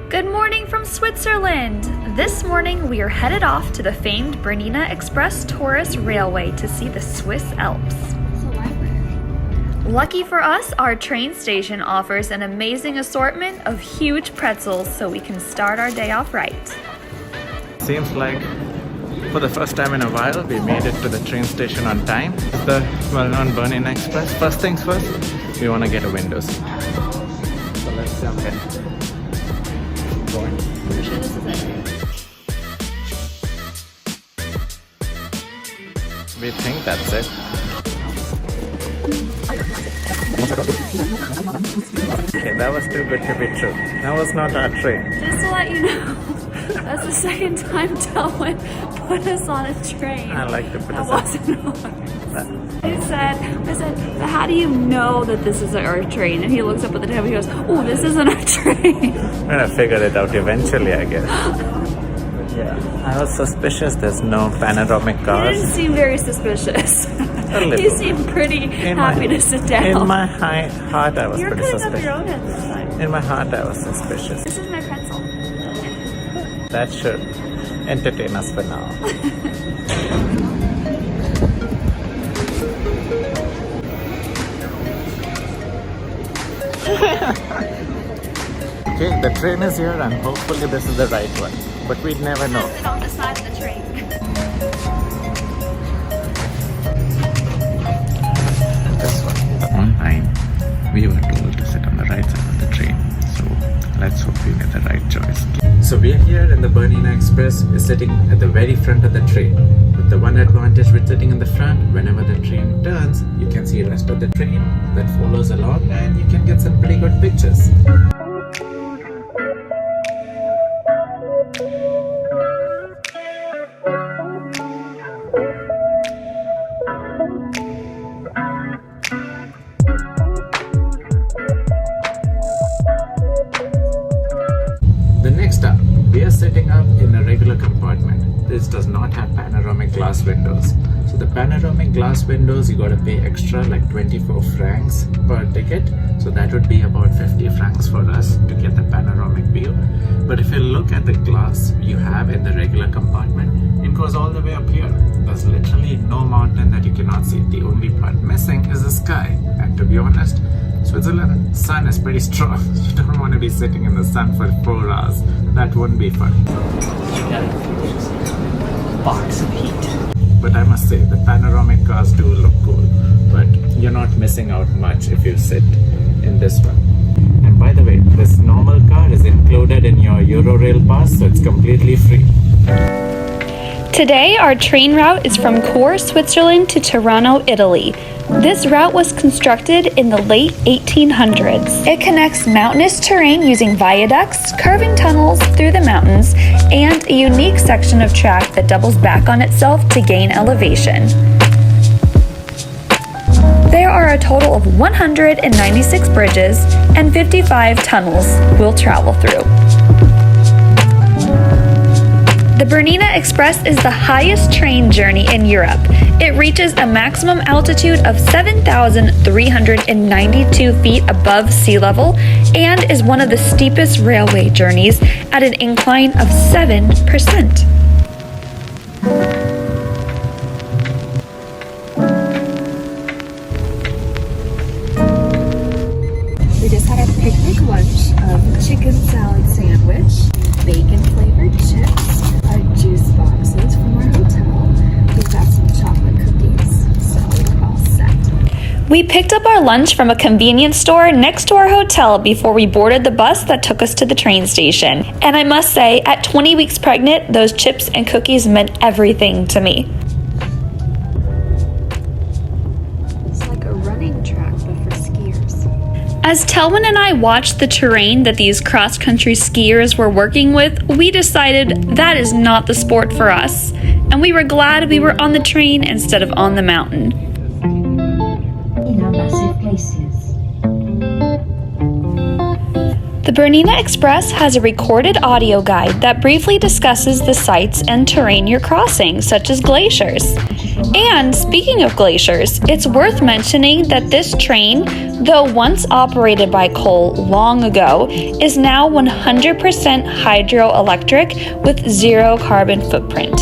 Good morning from Switzerland! This morning we are headed off to the famed Bernina Express tourist railway to see the Swiss Alps. It's a library. Lucky for us, our train station offers an amazing assortment of huge pretzels so we can start our day off right. Seems like for the first time in a while we made it to the train station on time. The well-known Bernina Express. First things first, we want to get a window seat. So let's jump in. I'm sure this is it. We think that's it. Okay, that was too good to be true. That was not our train. Just to let you know, that's the second time Delwyn put us on a train. I like to put that us wasn't ours. I said, how do you know that this is our train? And he looks up at the time and he goes, oh, this isn't our train. We're gonna figure it out eventually, I guess. Yeah, I was suspicious there's no panoramic He cars. didn't seem very suspicious. He seemed pretty happy to sit down. In my heart, I was You're pretty cutting up suspicious. your own head this time. In my heart, I was suspicious. This is my pretzel. That should entertain us for now. Okay, the train is here and hopefully this is the right one. But we'd never know. Sit on the side of the train. This one. Online, we were told to sit on the right side of the train. So let's hope we get the right choice. So we're here and the Bernina Express is sitting at the very front of the train. With the one advantage with sitting in the front, whenever the train turns, you can see the rest of the train that follows along and you can get some pretty good pictures. Next up, we are sitting up in a regular compartment. This does not have panoramic glass windows. So the panoramic glass windows, you gotta pay extra, like 24 francs per ticket. So that would be about 50 francs for us to get the panoramic view. But if you look at the glass you have in the regular compartment, it goes all the way up here. There's literally no mountain that you cannot see. The only part missing is the sky. And to be honest, Switzerland sun is pretty strong. You don't want to be sitting in the sun for 4 hours. That wouldn't be fun. Box of heat. But I must say, the panoramic cars do look cool. But you're not missing out much if you sit in this one. And by the way, this normal car is included in your Eurorail pass, so it's completely free. Today, our train route is from Chur, Switzerland to Tirano, Italy. This route was constructed in the late 1800s. It connects mountainous terrain using viaducts, curving tunnels through the mountains, and a unique section of track that doubles back on itself to gain elevation. There are a total of 196 bridges and 55 tunnels we'll travel through. The Bernina Express is the highest train journey in Europe. It reaches a maximum altitude of 7,392 feet above sea level and is one of the steepest railway journeys at an incline of 7%. We just had our picnic lunch of chicken salad sandwich, bacon flavored chips, our juice boxes from our hotel. We've got some chocolate cookies, so we're all set. We picked up our lunch from a convenience store next to our hotel before we boarded the bus that took us to the train station. And I must say, at 20 weeks pregnant, those chips and cookies meant everything to me. It's like a running track, but for skiers. As Telwyn and I watched the terrain that these cross-country skiers were working with, we decided that is not the sport for us. And we were glad we were on the train instead of on the mountain. In our massive glaciers. The Bernina Express has a recorded audio guide that briefly discusses the sites and terrain you're crossing, such as glaciers. And speaking of glaciers, it's worth mentioning that this train, though once operated by coal long ago, is now 100% hydroelectric with zero carbon footprint.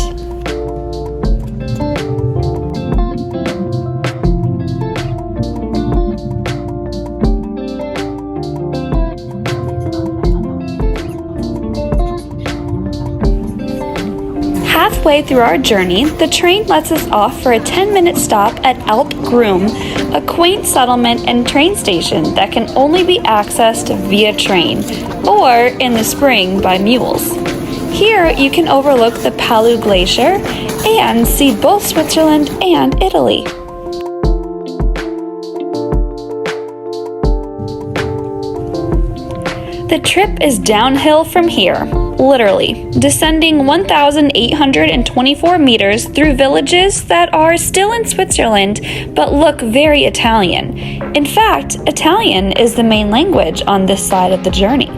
Halfway through our journey, the train lets us off for a 10-minute stop at Alp Groom, a quaint settlement and train station that can only be accessed via train, or in the spring by mules. Here you can overlook the Palu Glacier and see both Switzerland and Italy. The trip is downhill from here. Literally, descending 1,824 meters through villages that are still in Switzerland but look very Italian. In fact, Italian is the main language on this side of the journey.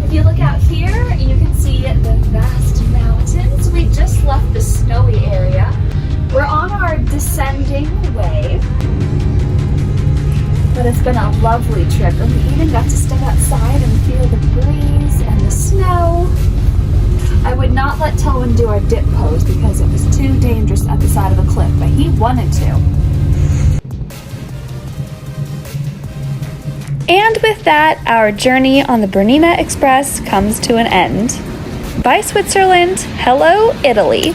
If you look out here, you can see the vast mountains. We just left the snowy area. We're on our descending way. But it's been a lovely trip, and we even got to step outside and feel the breeze and the snow. I would not let Telwyn do our dip pose because it was too dangerous at the side of the cliff, but he wanted to. And with that, our journey on the Bernina Express comes to an end. Bye Switzerland, hello Italy.